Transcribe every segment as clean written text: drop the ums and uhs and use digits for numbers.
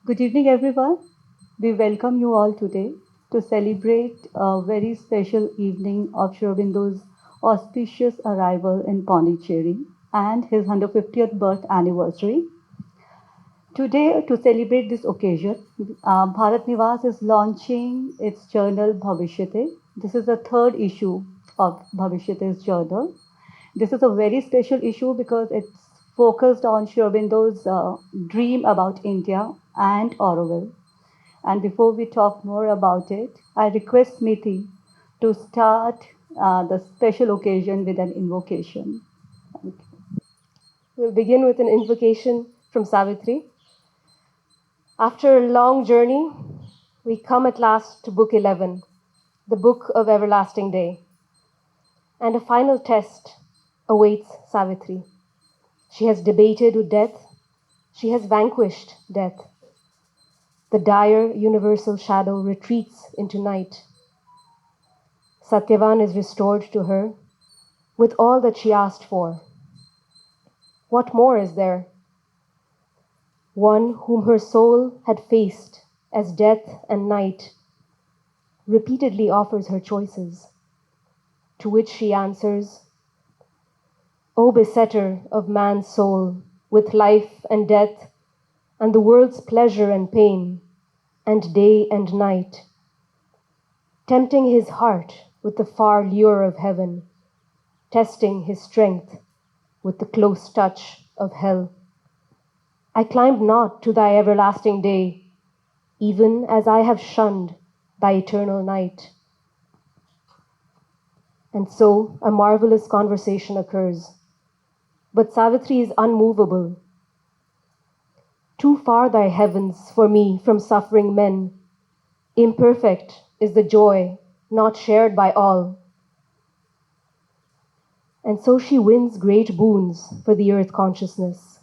Good evening, everyone. We welcome you all today to celebrate a very special evening of Sri Aurobindo's auspicious arrival in Pondicherry and his 150th birth anniversary. Today, to celebrate this occasion, Bharat Niwas is launching its journal Bhavishyate. This is the third issue of Bhavishyate journal. This is a very special issue because it's focused on Sri Aurobindo's dream about India and Auroville. And before we talk more about it, I request Smiti to start the special occasion with an invocation. Thank you. We'll begin with an invocation from Savitri. After a long journey, we come at last to Book 11, the Book of Everlasting Day. And a final test awaits Savitri. She has debated with death. She has vanquished death. The dire universal shadow retreats into night. Satyavan is restored to her with all that she asked for. What more is there? One whom her soul had faced as death and night repeatedly offers her choices, to which she answers, O besetter of man's soul, with life and death, and the world's pleasure and pain, and day and night, tempting his heart with the far lure of heaven, testing his strength with the close touch of hell. I climbed not to thy everlasting day, even as I have shunned thy eternal night. And so a marvelous conversation occurs. But Savitri is unmovable. Too far thy heavens for me from suffering men. Imperfect is the joy not shared by all. And so she wins great boons for the earth consciousness.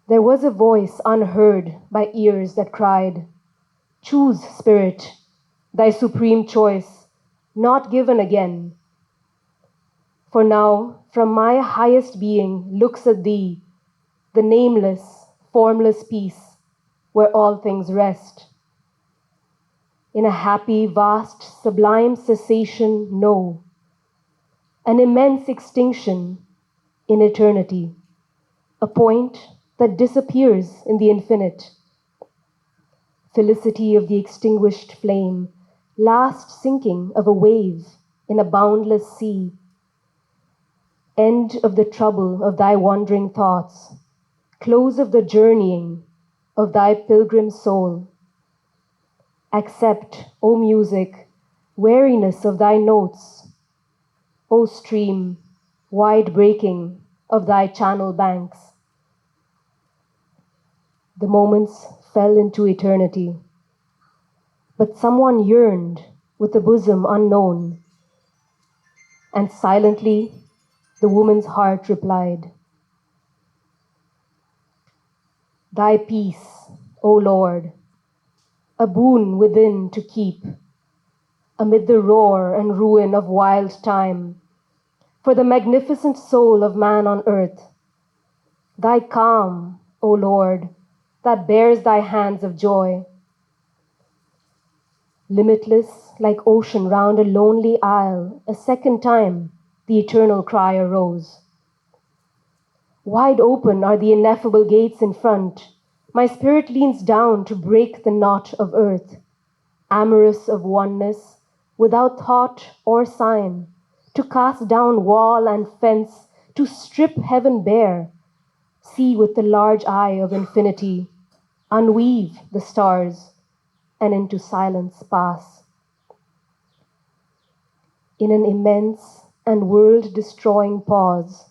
There was a voice unheard by ears that cried, Choose, Spirit, thy supreme choice, not given again. For now, from my highest being looks at thee, the nameless, formless peace, where all things rest. In a happy, vast, sublime cessation, no, an immense extinction in eternity, a point that disappears in the infinite. Felicity of the extinguished flame, last sinking of a wave in a boundless sea, end of the trouble of thy wandering thoughts, close of the journeying of thy pilgrim soul. Accept, O music, weariness of thy notes, O stream, wide breaking of thy channel banks. The moments fell into eternity, but someone yearned with a bosom unknown, and silently the woman's heart replied, Thy peace, O Lord, a boon within to keep, amid the roar and ruin of wild time, for the magnificent soul of man on earth. Thy calm, O Lord, that bears thy hands of joy. Limitless like ocean round a lonely isle, a second time the eternal cry arose. Wide open are the ineffable gates in front. My spirit leans down to break the knot of earth, amorous of oneness, without thought or sign, to cast down wall and fence, to strip heaven bare, see with the large eye of infinity, unweave the stars, and into silence pass. In an immense and world-destroying pause,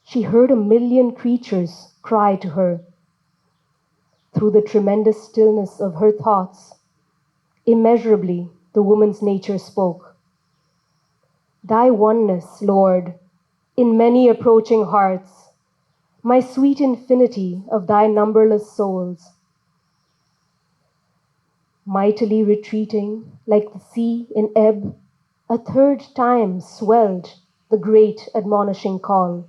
she heard a million creatures cry to her. Through the tremendous stillness of her thoughts, immeasurably the woman's nature spoke. Thy oneness, Lord, in many approaching hearts, my sweet infinity of thy numberless souls. Mightily retreating like the sea in ebb, a third time swelled the great admonishing call.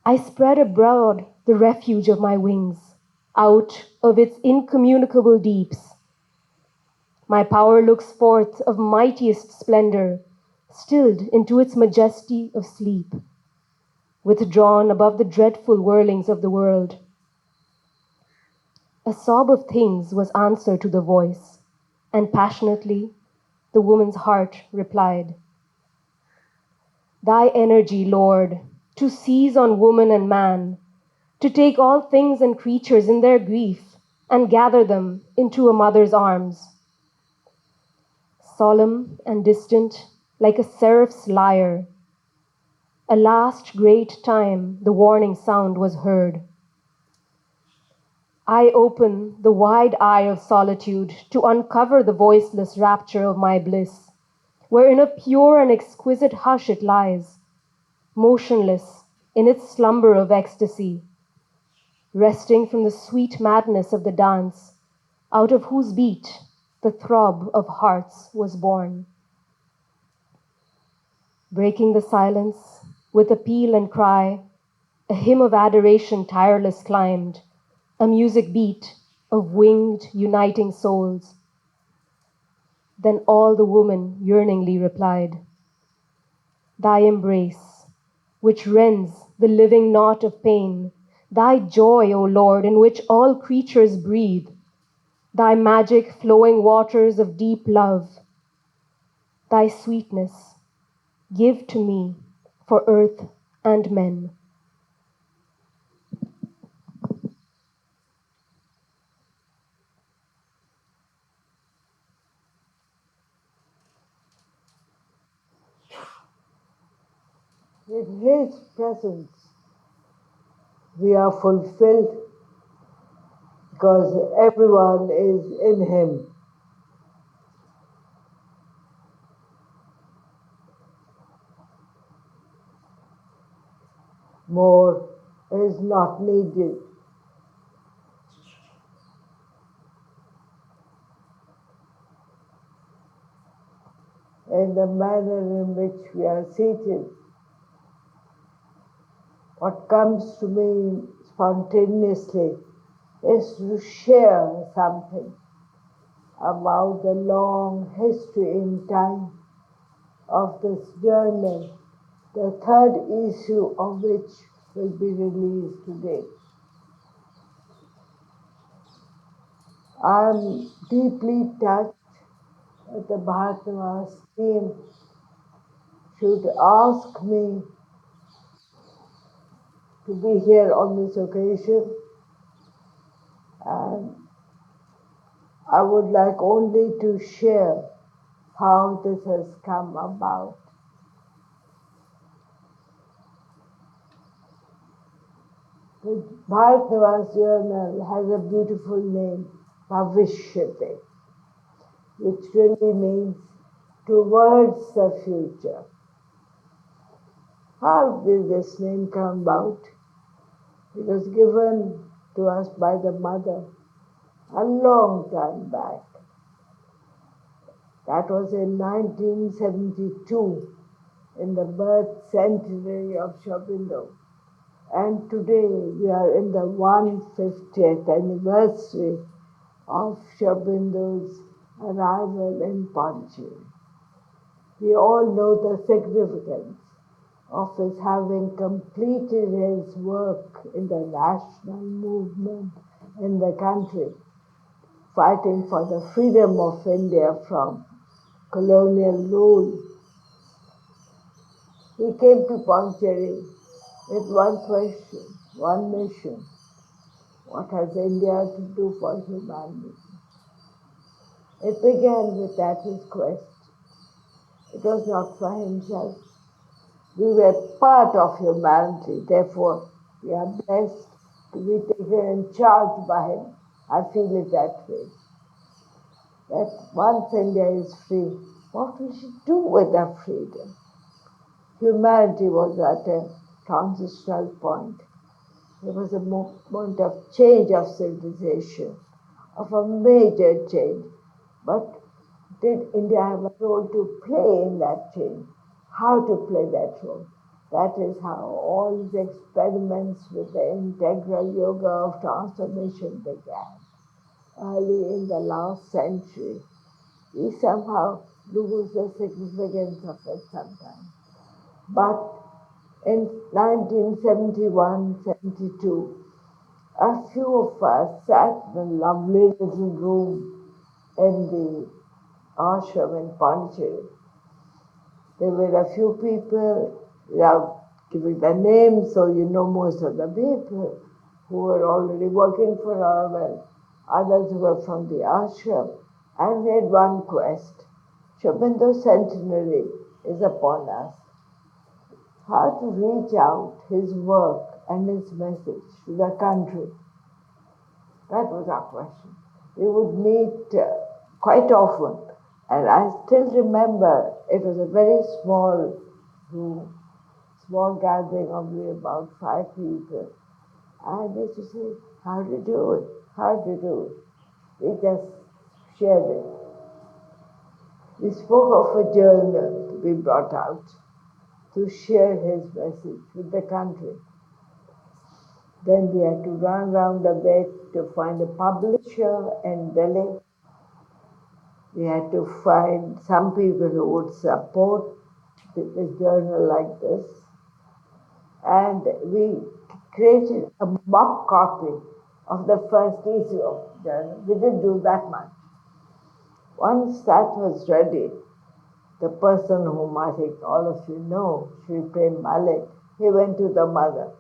I spread abroad the refuge of my wings, out of its incommunicable deeps. My power looks forth of mightiest splendor, stilled into its majesty of sleep, withdrawn above the dreadful whirlings of the world. A sob of things was answer to the voice, and passionately the woman's heart replied, Thy energy, Lord, to seize on woman and man, to take all things and creatures in their grief and gather them into a mother's arms. Solemn and distant, like a seraph's lyre, a last great time the warning sound was heard. I open the wide eye of solitude to uncover the voiceless rapture of my bliss, where in a pure and exquisite hush it lies, motionless in its slumber of ecstasy, resting from the sweet madness of the dance, out of whose beat the throb of hearts was born. Breaking the silence with appeal and cry, a hymn of adoration tireless climbed, a music beat of winged uniting souls. Then all the woman yearningly replied, Thy embrace, which rends the living knot of pain, Thy joy, O Lord, in which all creatures breathe, Thy magic flowing waters of deep love, Thy sweetness, give to me for earth and men. In His presence, we are fulfilled because everyone is in Him. More is not needed. In the manner in which we are seated, what comes to me spontaneously is to share something about the long history in time of this journal, the third issue of which will be released today. I am deeply touched that the Bharatava's team should ask me to be here on this occasion, and I would like only to share how this has come about. The Bharatava's journal has a beautiful name, Bhavishyate, which really means towards the future. How did this name come about? It was given to us by the mother a long time back. That was in 1972, in the birth centenary of Sri Aurobindo. And today we are in the 150th anniversary of Sri Aurobindo's arrival in Pondicherry. We all know the significance of his having completed his work in the national movement in the country, fighting for the freedom of India from colonial rule. He came to Pondicherry with one question, one mission: what has India to do for humanity? It began with that his quest. It was not for himself. We were part of humanity, therefore we are blessed to be taken in charge by him. I feel it that way. That once India is free, what will she do with that freedom? Humanity was at a transitional point. There was a moment of change of civilization, of a major change. But did India have a role to play in that change? How to play that role? That is how all these experiments with the integral yoga of transformation began. Early in the last century, we somehow lose the significance of it sometimes. But in 1971-72, a few of us sat in a lovely little room in the ashram in Pondicherry. There were a few people, without giving their names, so you know most of the people who were already working for Auroville, others who were from the ashram, and we had one quest. Shobindo's centenary is upon us. How to reach out his work and his message to the country. That was our question. We would meet quite often, and I still remember it was a very small room, small gathering of only about 5 people. And we used to say, how do you do it? How do you do it? We just shared it. We spoke of a journal to be brought out to share his message with the country. Then we had to run around a bit to find a publisher in Delhi. We had to find some people who would support the journal like this. And we created a mock copy of the first issue of the journal. We didn't do that much. Once that was ready, the person whom I think all of you know, Sri Prem Malik, he went to the mother.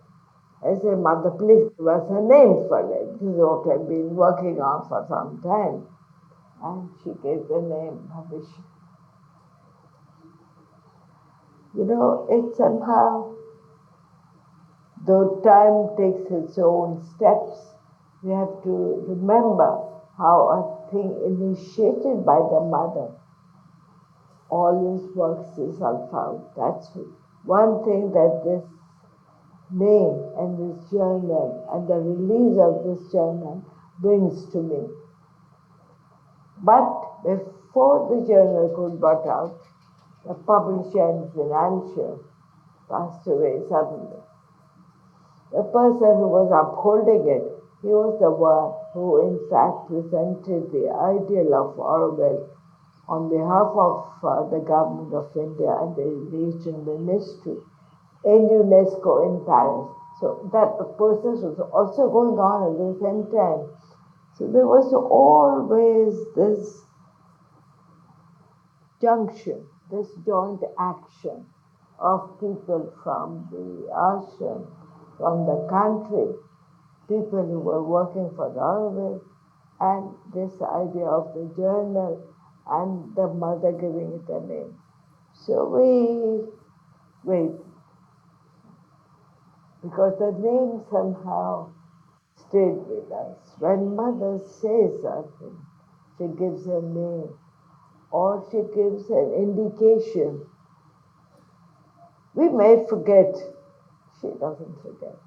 I said, Mother, please give us a name for it. This is what I've been working on for some time. And she gave the name Bhavishya. You know, it somehow, though time takes its own steps, we have to remember how a thing initiated by the mother always works itself out. That's one thing that this name and this journal and the release of this journal brings to me. But before the journal could be brought out, the publisher and financier passed away suddenly. The person who was upholding it, he was the one who in fact presented the ideal of Auroville on behalf of the government of India and the religion ministry in UNESCO in Paris. So that process was also going on at the same time. So there was always this junction, this joint action of people from the ashram, from the country, people who were working for Auroville, and this idea of the journal and the mother giving it a name. So we wait, because the name somehow stayed with us. When mother says something, she gives a name or she gives an indication. We may forget, she doesn't forget.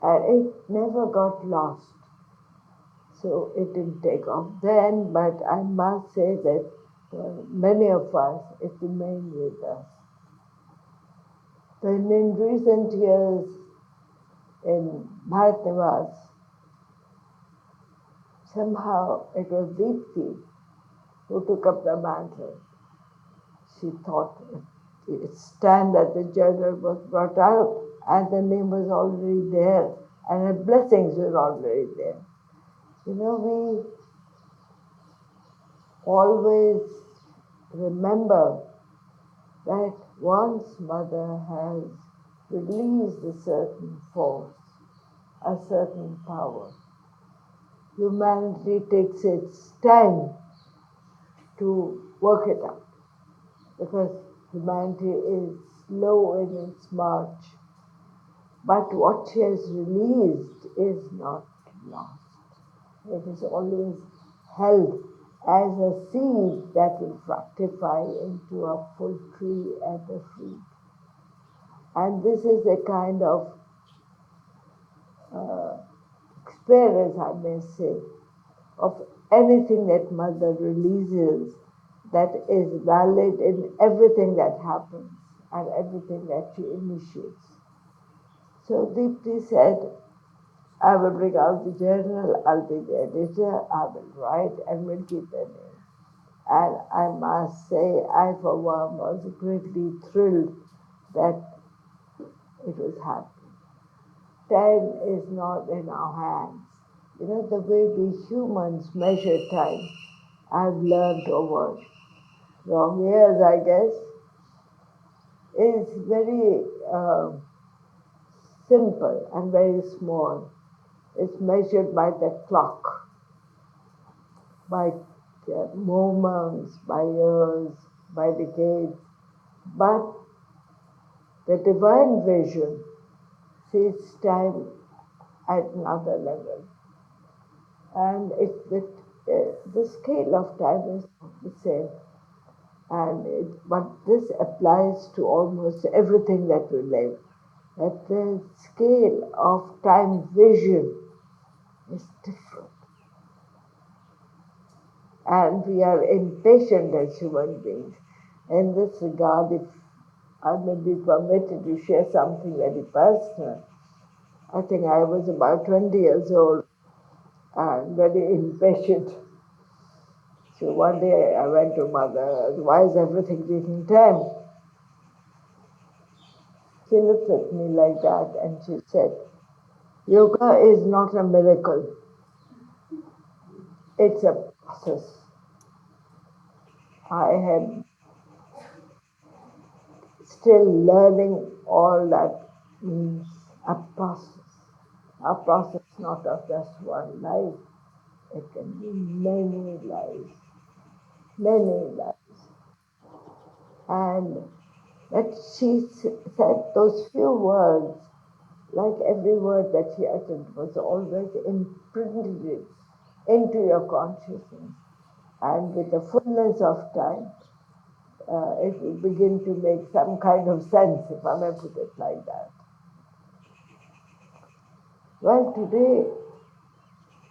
And it never got lost. So it didn't take off then, but I must say that for many of us, it remained with us. Then in recent years, in Bharat Nivas, somehow it was Deepti who took up the mantle. She thought it's time that the journal was brought out, and the name was already there, and her blessings were already there. You know, we always remember that once mother has released a certain force, a certain power, humanity takes its time to work it out, because humanity is slow in its march. But what she has released is not lost. It is always held as a seed that will fructify into a full tree and a fruit. And this is a kind of experience, I may say, of anything that mother releases that is valid in everything that happens. and everything that she initiates. So Deepti said, I will bring out the journal, I'll be the editor, I will write and will keep the name. And I must say, I for one was greatly thrilled that it was happening. Time is not in our hands. You know, the way we humans measure time, I've learned over long years, I guess, is very simple and very small. It's measured by the clock, by moments, by years, by decades. But the divine vision sees time at another level. And the scale of time is not the same. But this applies to almost everything that we live. That the scale of time vision is different. And we are impatient as human beings. In this regard, if I may be permitted to share something very personal, I think I was about 20 years old and very impatient. So one day I went to mother, why is everything taking time? She looked at me like that and she said, yoga is not a miracle, it's a process. I am still learning all that means a process. A process not of just one life, it can be many lives, many lives. And that she said those few words, like every word that she uttered, was always imprinted into your consciousness. And with the fullness of time, it will begin to make some kind of sense, if I may put it like that. Well, today,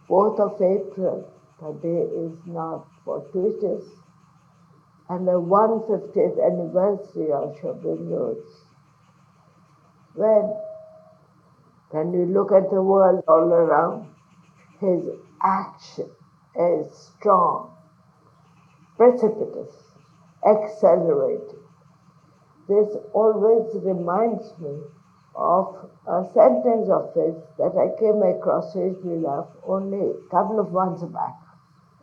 4th of April, the day is not fortuitous, and the 150th anniversary of Shobindo's. When you look at the world all around, his action is strong, precipitous, accelerating. This always reminds me of a sentence of his that I came across strangely enough only a couple of months back.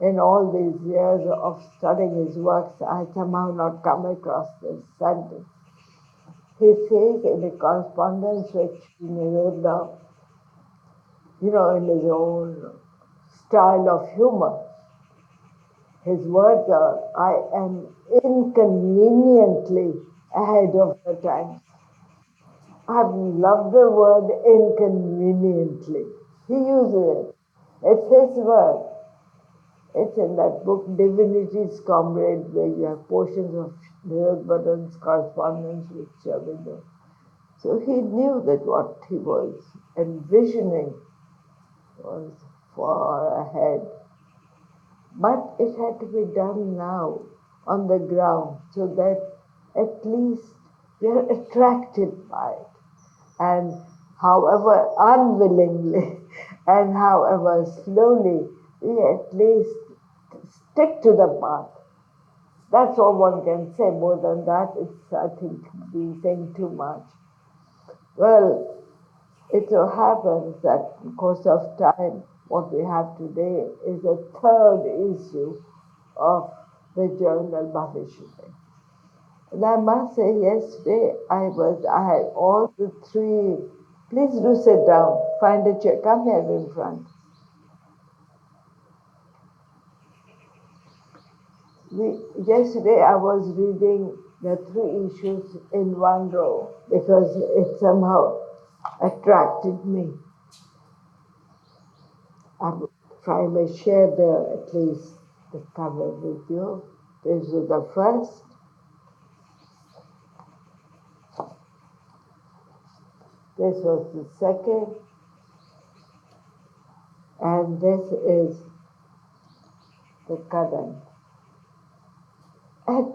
In all these years of studying his works, I somehow not come across this sentence. He says in a correspondence which he wrote down, in his own style of humor, his words are, I am inconveniently ahead of the times. I've loved the word inconveniently. He uses it. It's his word. It's in that book, Divinity's Comrade, where you have portions of Nirudbadan's correspondence with Shabindu. So he knew that what he was envisioning was far ahead. But it had to be done now on the ground so that at least we are attracted by it. And however unwillingly and however slowly, we at least stick to the path. That's all one can say. More than that, it's, I think, being saying too much. Well, it so happens that in course of time, what we have today is a third issue of the journal Bhavishya. And I must say, yesterday I had all the three. Please do sit down. Find a chair. Come here in front. Yesterday I was reading the three issues in one row because it somehow attracted me. If I may share at least the cover with you. This is the first. This was the second. And this is the current. And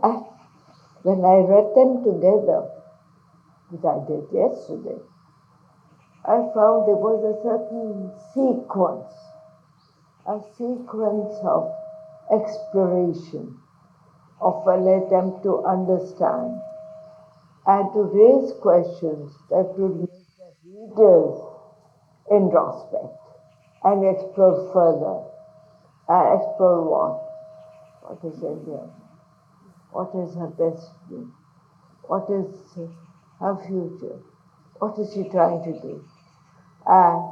when I read them together, which I did yesterday, I found there was a certain a sequence of exploration, of an attempt to understand and to raise questions that would make the readers introspect and explore further. And explore what? What is India? What is her destiny? What is her future? What is she trying to do? And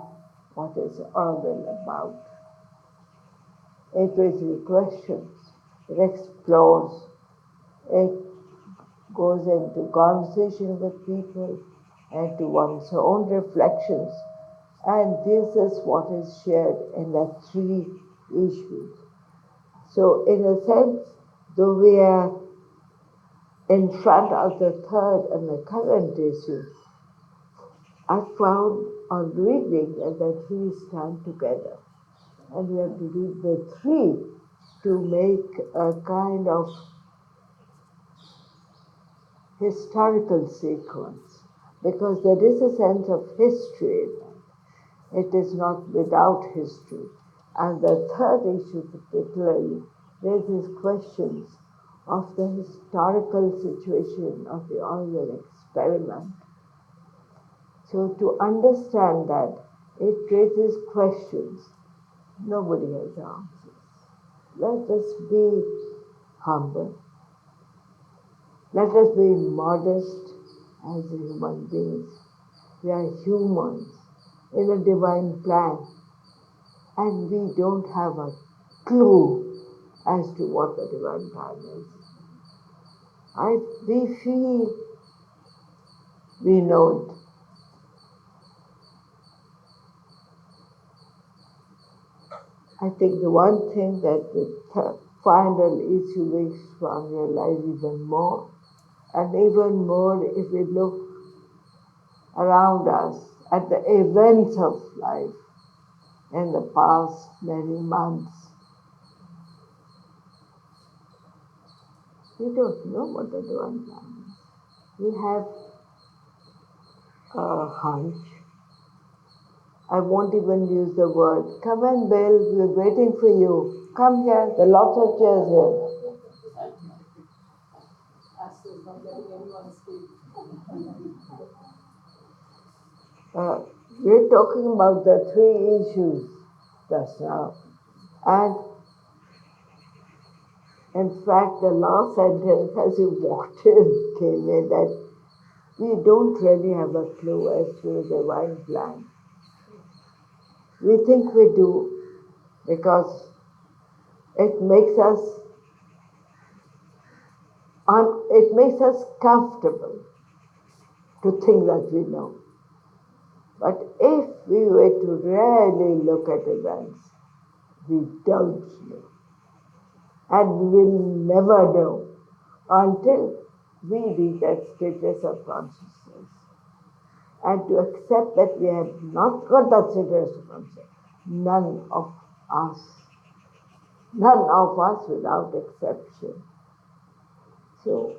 what is Auroville about? It raises questions, it explores, it goes into conversation with people and to one's own reflections. And this is what is shared in the three issues. So, in a sense, though we are in front of the third and the current issue, I found on reading that the three stand together. And we have to read the three to make a kind of historical sequence, because there is a sense of history in that. It is not without history. And the third issue particularly raises questions of the historical situation of the Auroville experiment. So to understand that, it raises questions. Nobody has answers. Let us be humble. Let us be modest as human beings. We are humans in a divine plan, and we don't have a clue as to what the divine plan is. We feel we know it. I think the one thing that the final issue makes one realize even more, and even more if we look around us at the events of life in the past many months, we don't know what the divine plan is. We have a hunch. I won't even use the word. Come in, Bill, we're waiting for you. Come here, there are lots of chairs here. Astel's not letting anyone speak. We're talking about the three issues just now. And in fact, the last sentence as you walked in came in that we don't really have a clue as to the divine plan. We think we do because it makes us comfortable to think that we know. But if we were to really look at events, we don't know. And we will never know until we reach that status of consciousness. And to accept that we have not got that status of consciousness, none of us without exception. So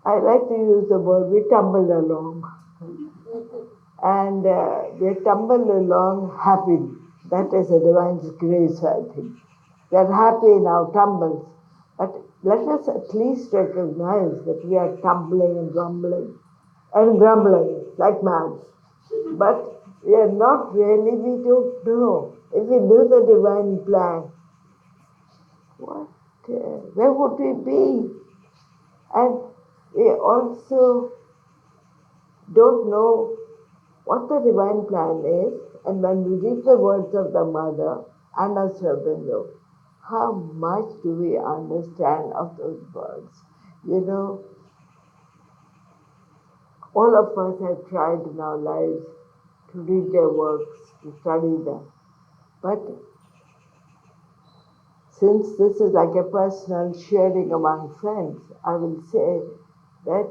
I like to use the word, we tumble along. And we tumble along happily. That is a divine grace, I think. We are happy in our tumbles. But let us at least recognize that we are tumbling and grumbling like mad. But we are not really, we don't know. If we knew the divine plan, where would we be? And we also don't know what the divine plan is, and when we read the words of the mother, Anna Srabindo, how much do we understand of those words? You know, all of us have tried in our lives to read their works, to study them. But since this is like a personal sharing among friends, I will say that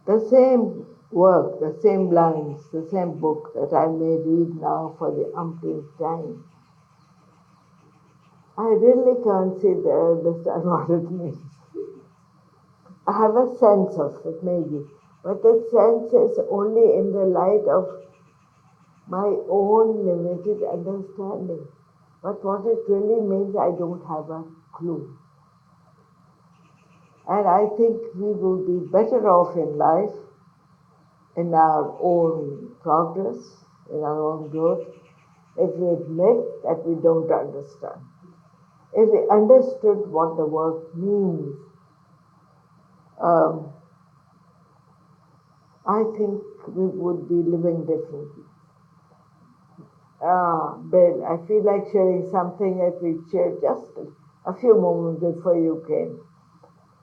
the same work, the same lines, the same book that I may read now for the umpteenth time, I really can't say that I understand what it means. I have a sense of it, maybe, but that sense is only in the light of my own limited understanding. But what it really means, I don't have a clue. And I think we will be better off in life, in our own progress, in our own growth, if we admit that we don't understand. If we understood what the work means, um, I think we would be living differently. Bill, I feel like sharing something that we shared just a few moments before you came.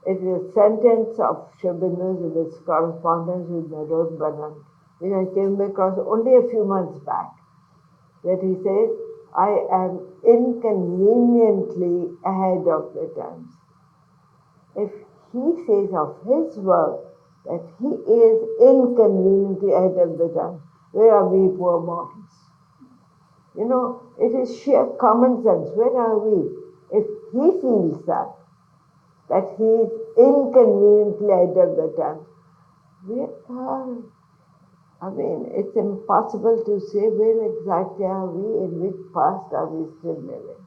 It is a sentence of Shabinder's in its correspondence with Narod Banan, which I came across only a few months back, that he says, I am inconveniently ahead of the times. If he says of his work that he is inconveniently ahead of the times, where are we poor mortals? You know, it is sheer common sense. Where are we? If he feels that he is inconveniently ahead of the times, where are, I mean, it's impossible to say where exactly are we, in which past are we still living.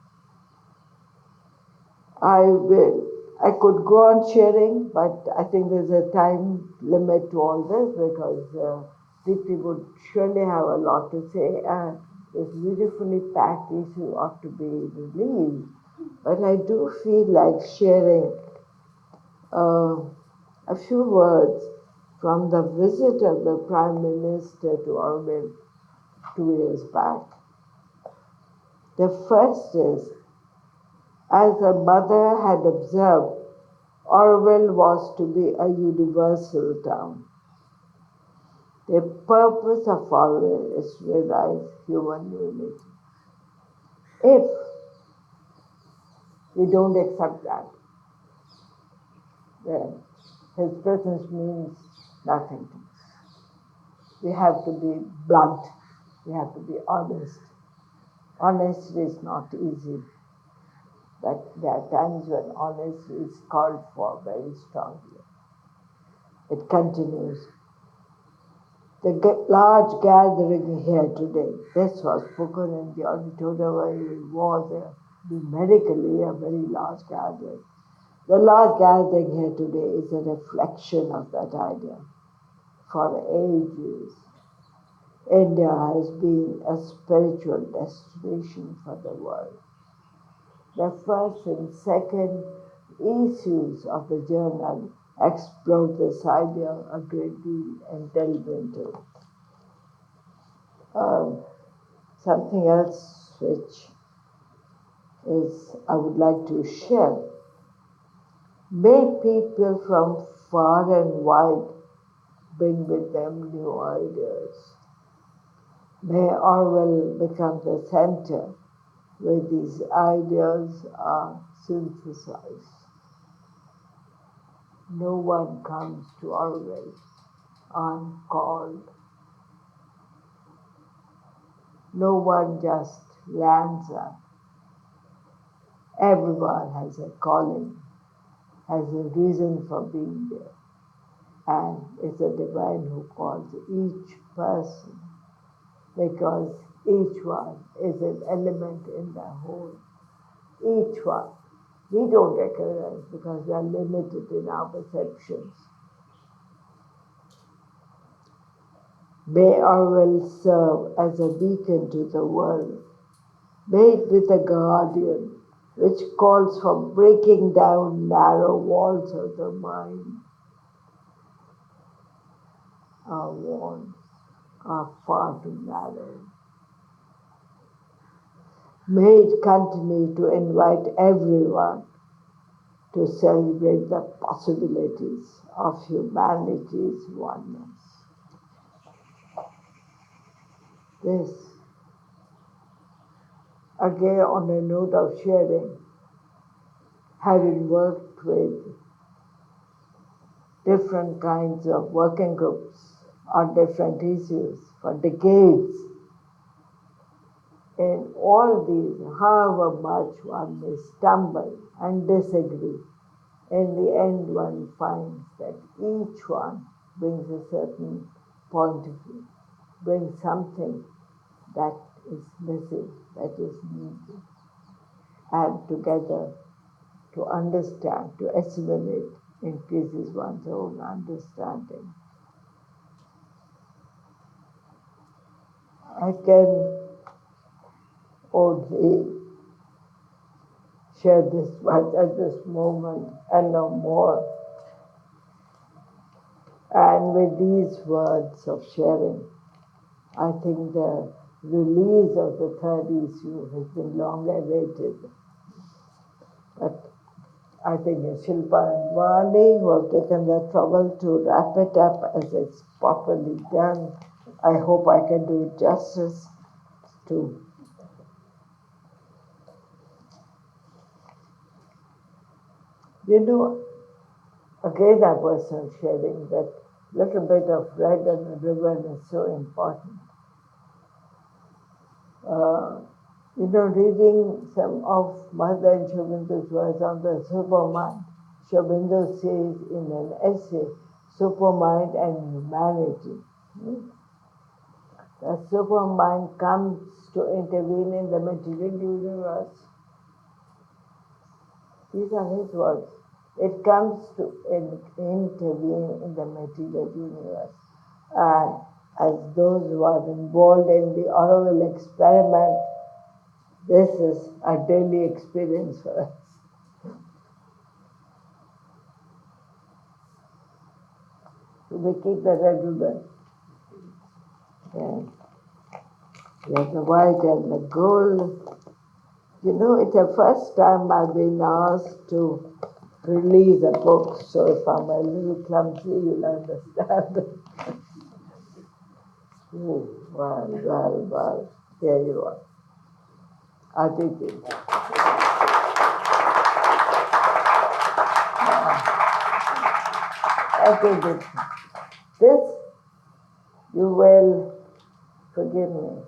I could go on sharing, but I think there's a time limit to all this because Deepti would surely have a lot to say. This beautifully packed issue ought to be released. But I do feel like sharing uh, a few words from the visit of the Prime Minister to Auroville 2 years back. The first is, as the mother had observed, Auroville was to be a universal town. The purpose of Auroville is to realize human unity. If we don't accept that, then his presence means nothing to us. We have to be blunt. We have to be honest. Honesty is not easy, but there are times when honesty is called for very strongly. It continues. The large gathering here today, this was spoken in the auditorium where we was numerically a very large gathering. The large gathering here today is a reflection of that idea. For ages, India has been a spiritual destination for the world. The first and second issues of the journal explored this idea a great deal and delved into it. Something else which is I would like to share. May people from far and wide bring with them new ideas. May Auroville become the center where these ideas are synthesized. No one comes to Auroville uncalled. No one just lands up. Everyone has a calling, has a reason for being there. And it's the divine who calls each person because each one is an element in the whole. Each one. We don't recognize because we are limited in our perceptions. May our will serve as a beacon to the world. May it be the guardian which calls for breaking down narrow walls of the mind. Our walls are far too narrow. May it continue to invite everyone to celebrate the possibilities of humanity's oneness. This, again on a note of sharing, having worked with different kinds of working groups on different issues for decades, in all these, however much one may stumble and disagree, In the end, one finds that each one brings a certain point of view, brings something that is missing, that is needed, and together to understand, to assimilate, increases one's own understanding. I can only share this much at this moment and no more. And with these words of sharing, I think the release of the third issue has been long awaited. But I think it's Shilpa and Vani who have taken the trouble to wrap it up as it's properly done. I hope I can do justice to. You know, again I was sharing that little bit of red on the ribbon is so important. Reading some of Mother and Shobindu's words on the supermind, Shobindu says in an essay, supermind and humanity. The supermind comes to intervene in the material universe. These are his words. It comes to intervene in the material universe. And as those who are involved in the Auroville experiment, this is a daily experience for us. So we keep the red ribbon. And we have the white and the gold. You know, it's the first time I've been asked to release a book, so if I'm a little clumsy, you'll understand. Well, here you are. Aditi. Okay, this, you will forgive me.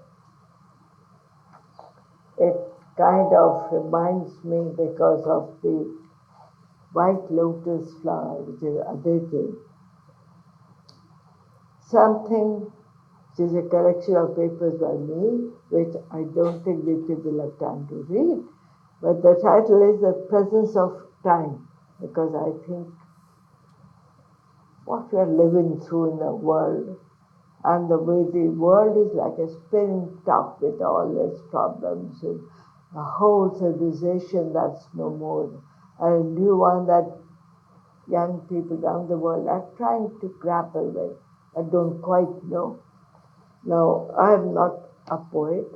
It kind of reminds me because of the white lotus flower, which is Aditi. Something which is a collection of papers by me, which I don't think Deepti will have time to read. But the title is The Presence of Time, because I think what we are living through in the world and the way the world is like a spinning top with all its problems, with a whole civilization that's no more, a new one that young people around the world are trying to grapple with. I don't quite know. Now, I am not a poet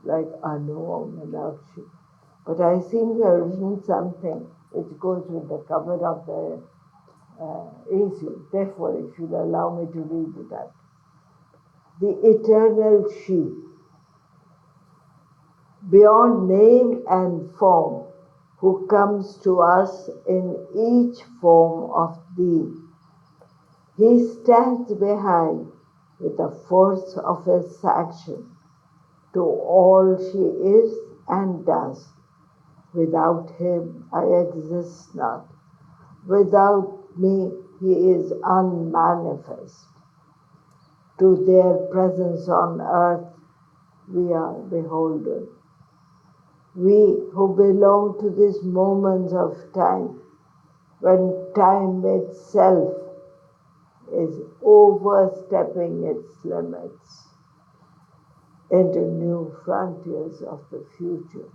like Anu or Meenakshi, but I seem to have written something which goes with the cover of the issue. Therefore, if you'll allow me to read it out. The eternal she, beyond name and form, who comes to us in each form of thee. He stands behind with the force of his action to all she is and does. Without him I exist not. Without me he is unmanifest. To their presence on earth we are beholden. We who belong to these moments of time, when time itself is overstepping its limits into new frontiers of the future.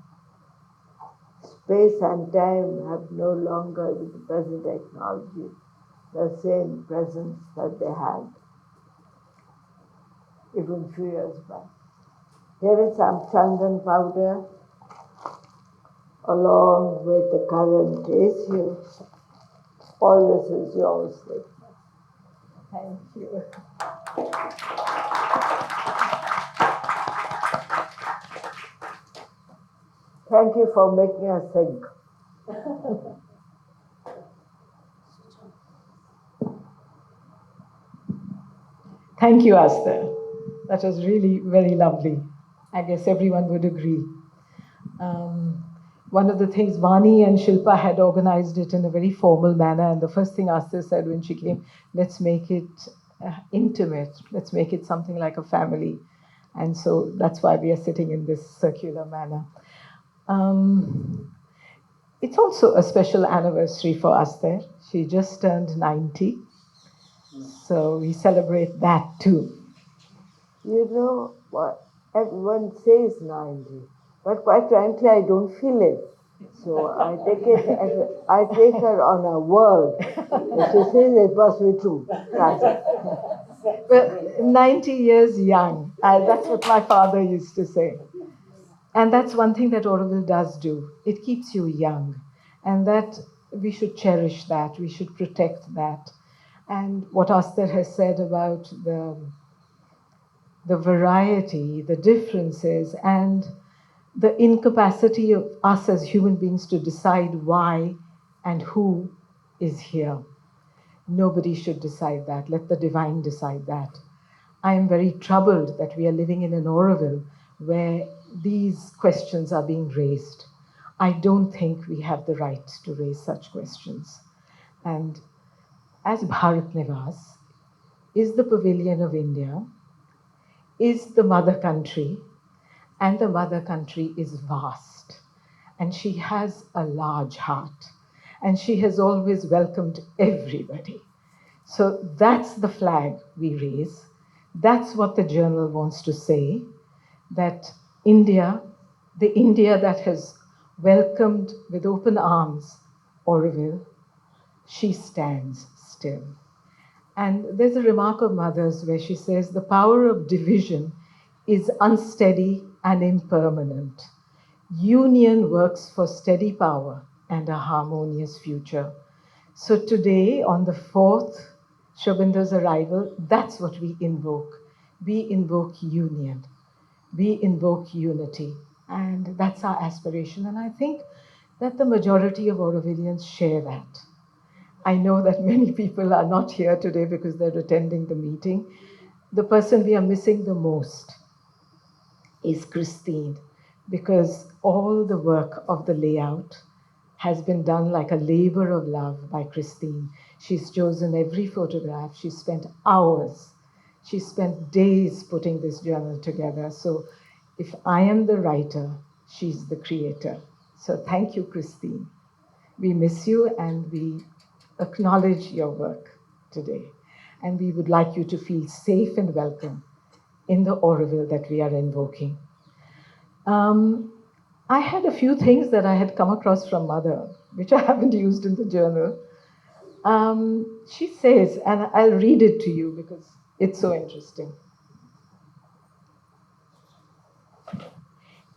Space and time have no longer, with the present technology, the same presence that they had even few years back. Here is some chandan powder along with the current issue. All this is yours, Deepti. Thank you. Thank you for making us think. Thank you, Astel. That was really very lovely. I guess everyone would agree. Um, one of the things, Vani and Shilpa had organized it in a very formal manner. And the first thing Astel said when she came, let's make it intimate. Let's make it something like a family. And so that's why we are sitting in this circular manner. It's also a special anniversary for us there. She just turned 90. So we celebrate that too. You know what? Everyone says 90, but quite frankly, I don't feel it. So I take it as I take her on her word. If she says it must be true. That's it. Well, 90 years young. That's what my father used to say. And that's one thing that Auroville does do. It keeps you young. And that we should cherish that. We should protect that. And what Astel has said about the variety, the differences, and the incapacity of us as human beings to decide why and who is here. Nobody should decide that. Let the divine decide that. I am very troubled that we are living in an Auroville where these questions are being raised. I don't think we have the right to raise such questions. And as Bharat Nivas is the pavilion of India, is the mother country, and the mother country is vast. And she has a large heart, and she has always welcomed everybody. So that's the flag we raise. That's what the journal wants to say, that India, the India that has welcomed with open arms Auroville, she stands still. And there's a remark of Mother's where she says, the power of division is unsteady and impermanent. Union works for steady power and a harmonious future. So today, on the 4th, Sri Aurobindo's arrival, that's what we invoke. We invoke union. We invoke unity. And that's our aspiration. And I think that the majority of Aurovillians share that. I know that many people are not here today because they're attending the meeting. The person we are missing the most is Christine, because all the work of the layout has been done like a labor of love by Christine. She's chosen every photograph. She spent hours. She spent days putting this journal together. So if I am the writer, she's the creator. So thank you, Christine. We miss you and we acknowledge your work today. And we would like you to feel safe and welcome in the Auroville that we are invoking. I had a few things that I had come across from Mother, which I haven't used in the journal. She says, and I'll read it to you because it's so interesting.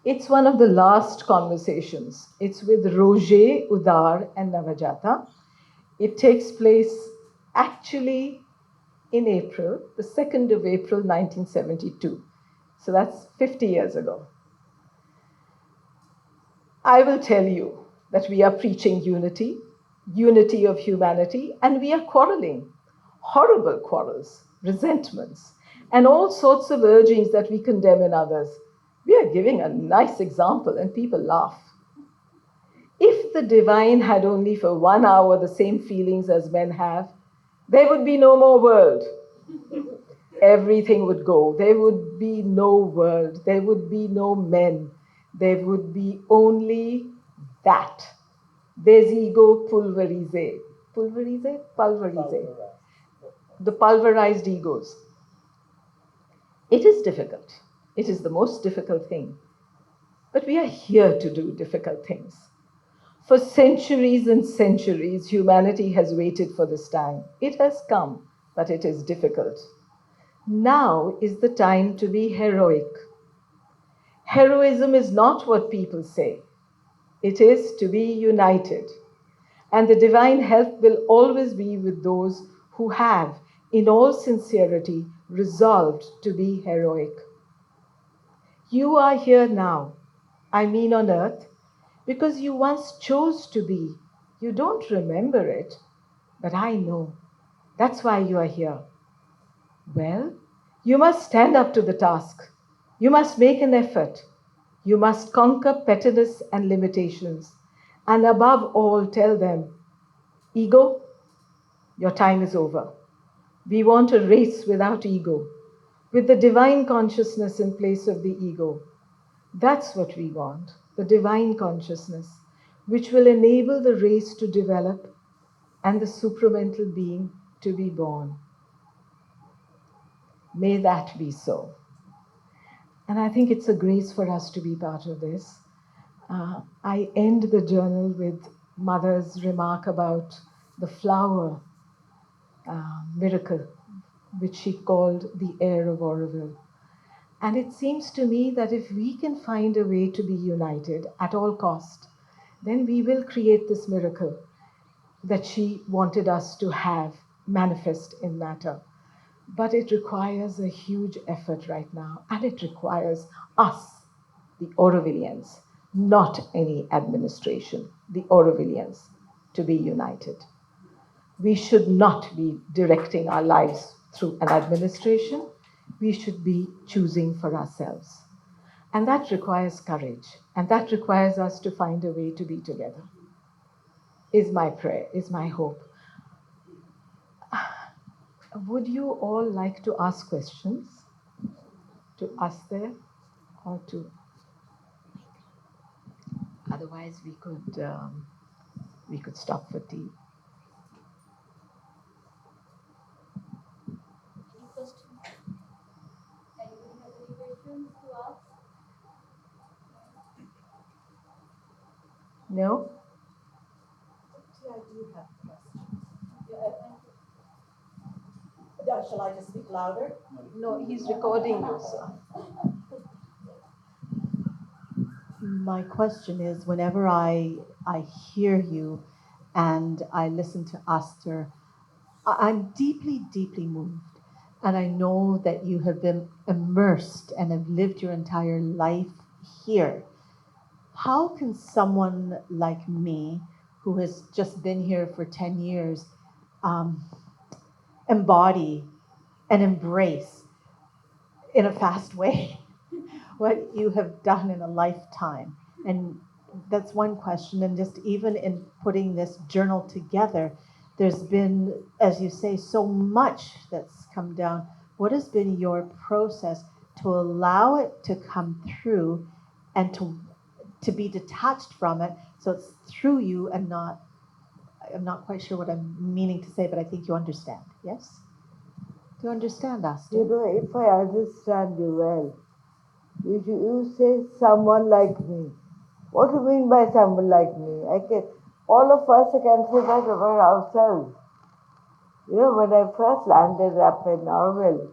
It's one of the last conversations. It's with Roger, Udar, and Navajata. It takes place actually in April, the 2nd of April, 1972. So that's 50 years ago. I will tell you that we are preaching unity, unity of humanity, and we are quarreling, horrible quarrels, resentments, and all sorts of urgings that we condemn in others. We are giving a nice example and people laugh. If the divine had only for 1 hour the same feelings as men have, there would be no more world. Everything would go. There would be no world. There would be no men. There would be only that. Desigo pulverize. Pulverize? Pulverize. The pulverized egos. It is difficult. It is the most difficult thing. But we are here to do difficult things. For centuries and centuries, humanity has waited for this time. It has come, but it is difficult. Now is the time to be heroic. Heroism is not what people say. It is to be united. And the divine help will always be with those who have, in all sincerity, resolved to be heroic. You are here now, I mean on earth, because you once chose to be. You don't remember it, but I know. That's why you are here. Well, you must stand up to the task. You must make an effort. You must conquer pettiness and limitations. And above all, tell them, ego, your time is over. We want a race without ego, with the divine consciousness in place of the ego. That's what we want, the divine consciousness, which will enable the race to develop and the supramental being to be born. May that be so. And I think it's a grace for us to be part of this. I end the journal with Mother's remark about the flower miracle, which she called the air of Auroville. And it seems to me that if we can find a way to be united at all cost, then we will create this miracle that she wanted us to have manifest in matter. But it requires a huge effort right now, and it requires us, the Aurovillians, not any administration, the Aurovillians, to be united. We should not be directing our lives through an administration. We should be choosing for ourselves. And that requires courage, and that requires us to find a way to be together, is my prayer, is my hope. Would you all like to ask questions to us there, or to? Otherwise, we could stop for tea. Any questions? Anybody has any questions to ask? No? Yeah, I do have questions. Yeah. Shall I just speak louder? No, he's recording you, sir. My question is, whenever I hear you and I listen to Aster, I'm deeply, deeply moved. And I know that you have been immersed and have lived your entire life here. How can someone like me, who has just been here for 10 years, embody and embrace in a fast way what you have done in a lifetime? And that's one question. And just even in putting this journal together, there's been, as you say, so much that's come down. What has been your process to allow it to come through and to be detached from it, so it's through you and not, I'm not quite sure what I'm meaning to say, but I think you understand. Yes? Do you understand, Astel? You know, if I understand you well, you say someone like me. What do you mean by someone like me? All of us can say that about ourselves. You know, when I first landed up in Auroville,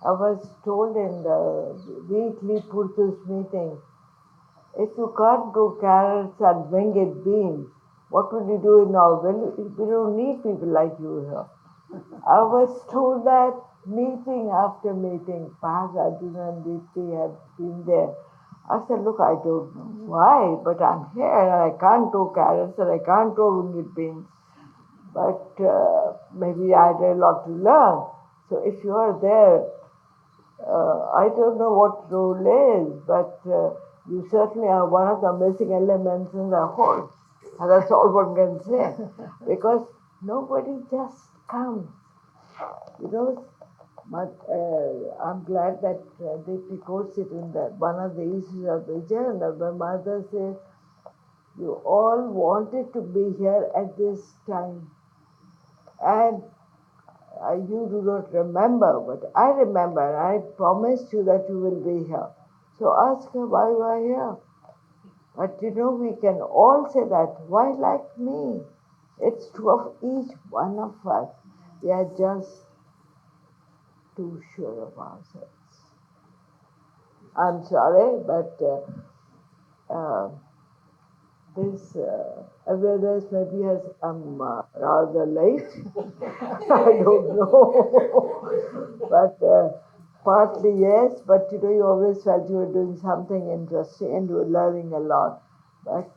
I was told in the weekly Purtus meeting, if you can't grow carrots and winged beans, what will you do in Auroville? We don't need people like you here. I was told that meeting after meeting. Perhaps Arjuna and Deepti had been there. I said, look, I don't know why, but I'm here and I can't grow carrots and I can't grow winged beans. But maybe I had a lot to learn. So if you are there, I don't know what role is, but you certainly are one of the missing elements in the whole. And that's all one can say. Because nobody just comes. You know, but I'm glad that Deepti quotes it in one of the issues of the journal. My mother says, you all wanted to be here at this time. And you do not remember, but I remember. I promised you that you will be here. So ask her why you are here. But you know, we can all say that. Why like me? It's true of each one of us. We are just too sure of ourselves. I'm sorry, but this awareness maybe has come rather late. I don't know. But partly yes, but you know, you always felt you were doing something interesting and you were learning a lot. But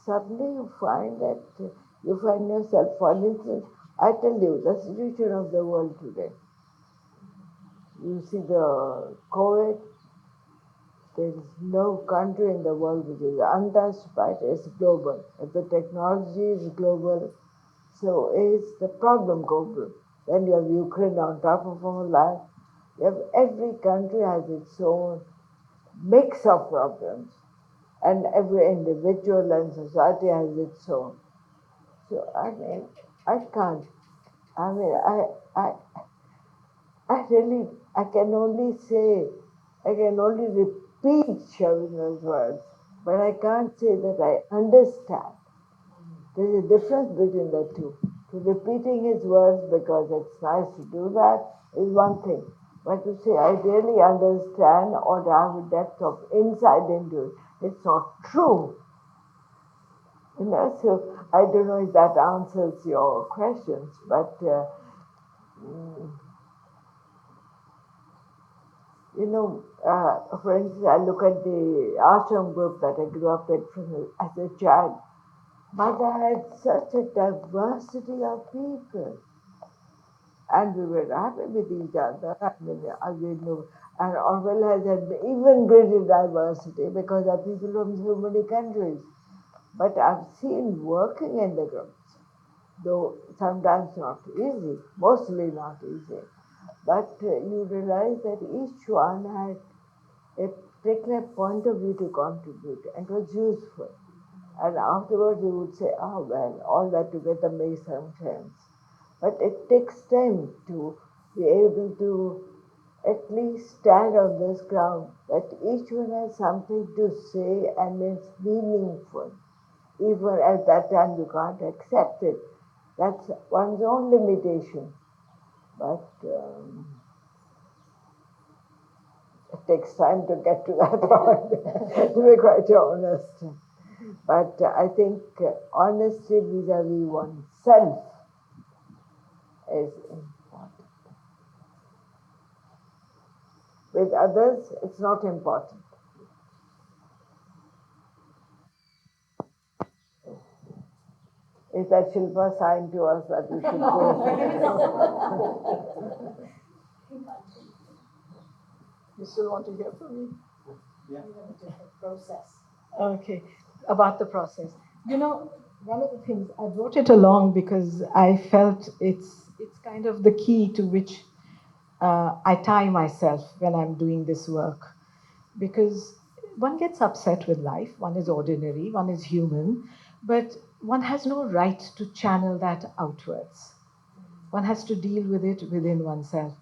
suddenly you find that you find yourself, for instance, I tell you, the situation of the world today. You see the COVID, there is no country in the world which is untouched by it. It's global. If the technology is global, so is the problem global. Then you have Ukraine on top of all that. You have every country has its own mix of problems, and every individual and society has its own. So I mean, I can't. I mean, I really, I can only say, I can only repeat Shabina's words, but I can't say that I understand. There's a difference between the two. To repeating his words because it's nice to do that is one thing. But to say I really understand or to have a depth of insight into it, it's not true. So I don't know if that answers your questions, but for instance, I look at the ashram group that I grew up in as a child. Mother had such a diversity of people, and we were happy with each other. And Auroville has had even greater diversity because there are people from so many countries. But I've seen working in the groups, though sometimes not easy, mostly not easy. But you realize that each one had a particular point of view to contribute and it was useful. And afterwards you would say, oh well, all that together makes some sense. But it takes time to be able to at least stand on this ground that each one has something to say and it's meaningful. Even at that time you can't accept it. That's one's own limitation. But it takes time to get to that point, to be quite honest. But I think honesty vis-a-vis oneself is important. With others, it's not important. Is that Shilpa sign to us that we should go? You still want to hear from me? Yeah. Process. Okay, about the process. You know, one of the things I brought it along because I felt it's kind of the key to which I tie myself when I'm doing this work, because one gets upset with life. One is ordinary, one is human, but one has no right to channel that outwards. One has to deal with it within oneself.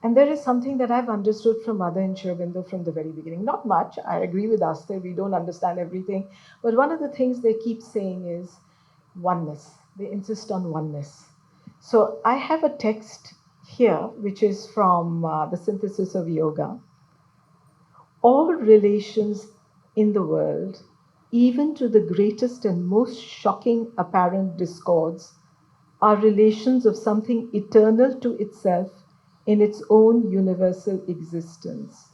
And there is something that I've understood from Mother and Sri Aurobindo from the very beginning. Not much. I agree with Astel. We don't understand everything. But one of the things they keep saying is oneness. They insist on oneness. So I have a text here, which is from the Synthesis of Yoga. All relations in the world, even to the greatest and most shocking apparent discords, are relations of something eternal to itself in its own universal existence.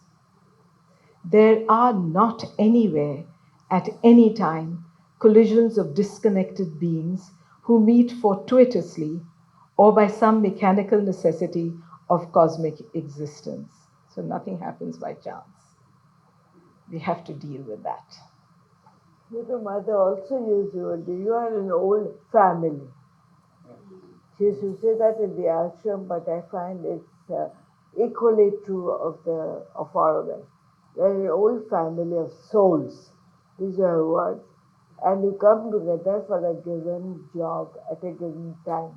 There are not anywhere, at any time, collisions of disconnected beings who meet fortuitously or by some mechanical necessity of cosmic existence. So nothing happens by chance. We have to deal with that. Your mother also used the word, you are an old family. She used to say that in the ashram, but I find it's equally true of Auroville. You are an old family of souls. These are her words. And you come together for a given job at a given time.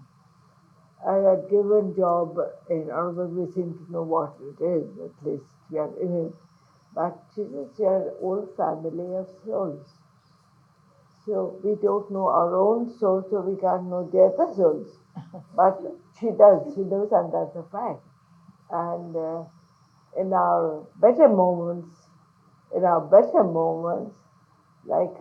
And a given job in Auroville, we seem to know what it is, at least we are in it. But she says you are an old family of souls. So we don't know our own soul, so we can't know the other souls. But she does, she knows, and that's a fact. And in our better moments, like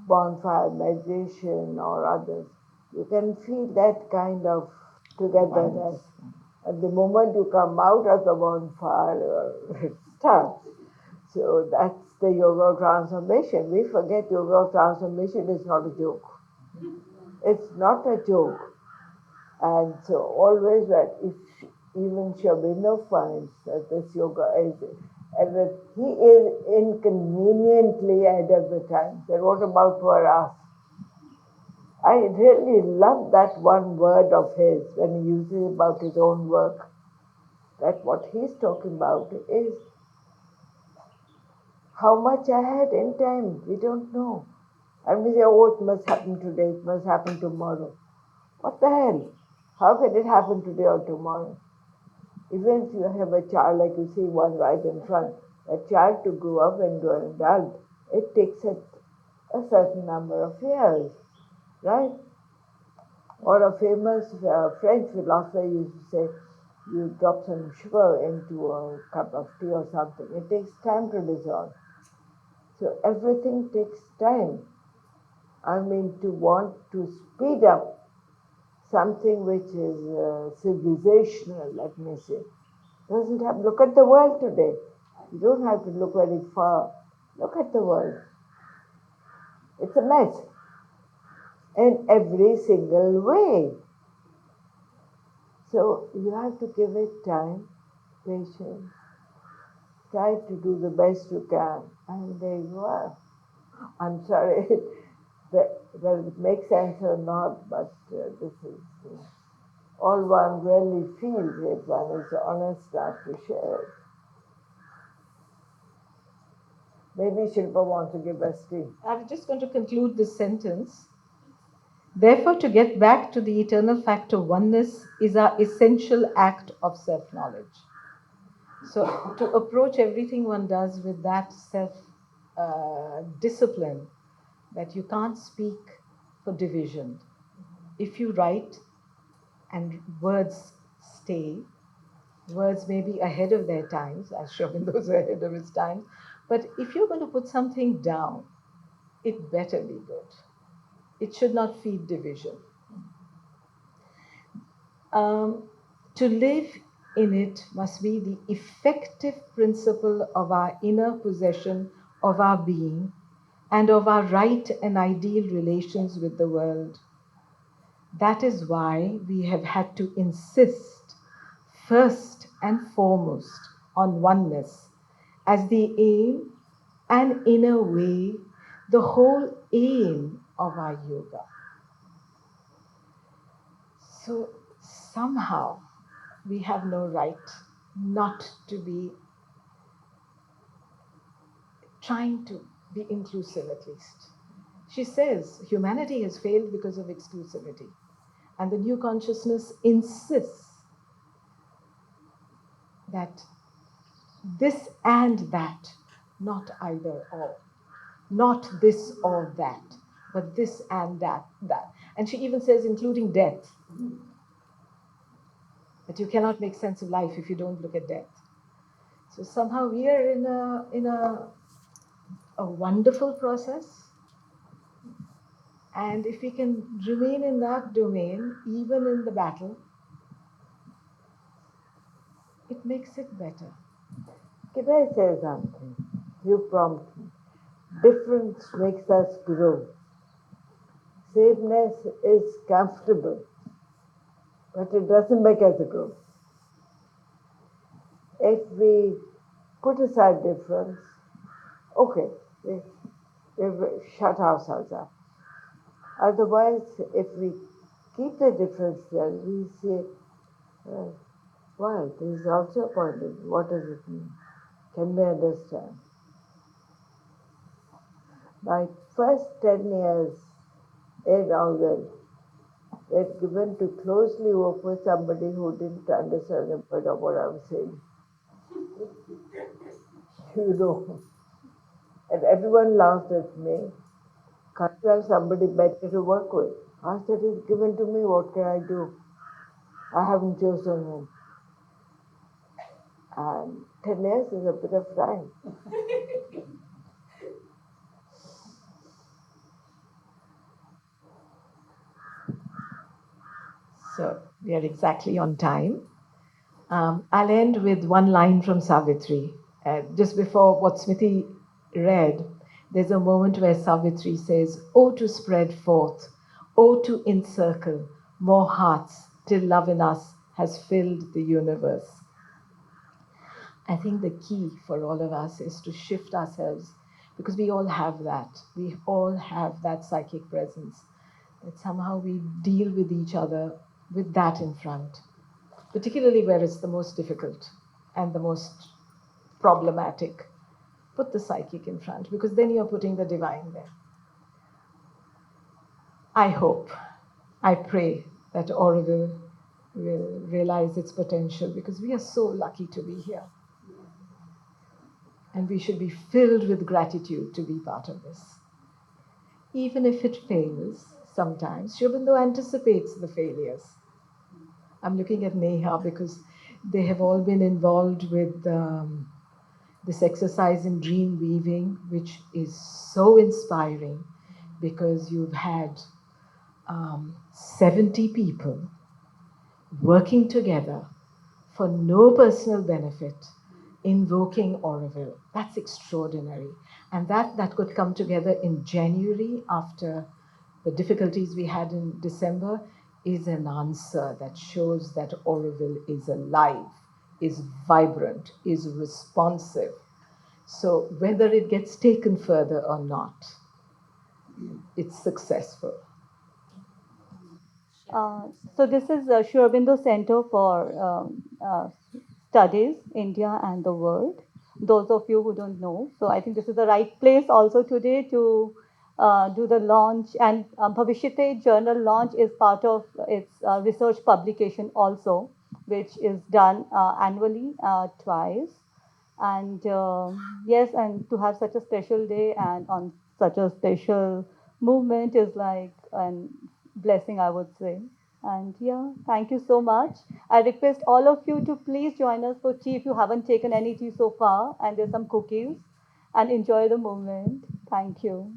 bonfire meditation or others, you can feel that kind of togetherness. At the moment you come out of the bonfire, it starts. So that's the yoga of transformation. We forget yoga of transformation is not a joke. It's not a joke. And so always that if even Shabino finds that this yoga is and that he is inconveniently ahead of the time. Then what about for us? I really love that one word of his when he uses about his own work. That what he's talking about is how much ahead in time we don't know. And we say, oh, it must happen today, it must happen tomorrow. What the hell? How can it happen today or tomorrow? Even if you have a child, like you see one right in front, a child to grow up into an adult, it takes a certain number of years, right? Or a famous French philosopher used to say, you drop some sugar into a cup of tea or something, it takes time to dissolve. So everything takes time. I mean, to want to speed up something which is civilizational, let me say, doesn't have. Look at the world today. You don't have to look very far. Look at the world. It's a mess in every single way. So you have to give it time, patience, try to do the best you can, and there you are. I'm sorry whether it makes sense or not, but this is all one really feels if one is honest enough to share it. Maybe Shilpa wants to give us tea. I was just going to conclude this sentence. Therefore, to get back to the eternal fact of oneness is our essential act of self-knowledge. So, to approach everything one does with that self-discipline, that you can't speak for division. If you write and words stay, words may be ahead of their times, as Shobindo's ahead of his time, but if you're going to put something down, it better be good. It should not feed division. To live in it must be the effective principle of our inner possession of our being and of our right and ideal relations with the world. That is why we have had to insist first and foremost on oneness as the aim and, in a way, the whole aim of our yoga. So somehow we have no right not to be trying to be inclusive, at least. She says humanity has failed because of exclusivity, and the new consciousness insists that this and that, not either or, not this or that, but this and that. And she even says, including death, that you cannot make sense of life if you don't look at death. So somehow we are in a wonderful process. And if we can remain in that domain, even in the battle, it makes it better. Can I say something? You prompt me. Difference makes us grow. Sameness is comfortable, but it doesn't make us grow. If we put aside difference, okay, we shut ourselves up. Otherwise, if we keep the difference there, we say, well, there is also a point. What does it mean? Can we understand? My first 10 years in Auroville were given to closely work with somebody who didn't understand a bit of what I was saying. You know. And everyone laughed at me. Can't you have somebody better to work with? I said, it's given to me, what can I do? I haven't chosen him. And 10 years is a bit of time. So we are exactly on time. I'll end with one line from Savitri. Just before what Smriti read, there's a moment where Savitri says, "Oh, to spread forth, oh, to encircle more hearts till love in us has filled the universe." I think the key for all of us is to shift ourselves because we all have that. We all have that psychic presence. That somehow we deal with each other with that in front, particularly where it's the most difficult and the most problematic. Put the psychic in front because then you're putting the divine there. I hope, I pray that Auroville will realize its potential because we are so lucky to be here. And we should be filled with gratitude to be part of this. Even if it fails sometimes, Shobando anticipates the failures. I'm looking at Neha because they have all been involved with this exercise in dream weaving, which is so inspiring because you've had 70 people working together for no personal benefit, invoking Auroville. That's extraordinary. And that could come together in January after the difficulties we had in December is an answer that shows that Auroville is alive, is vibrant, is responsive. So whether it gets taken further or not, it's successful. So this is Sri Aurobindo Center for Studies, India and the world. Those of you who don't know, so I think this is the right place also today to do the launch. And Bhavishite journal launch is part of its research publication also, which is done annually twice. And yes, and to have such a special day and on such a special movement is like a blessing, I would say. And yeah, thank you so much. I request all of you to please join us for tea if you haven't taken any tea so far, and there's some cookies, and enjoy the moment. Thank you.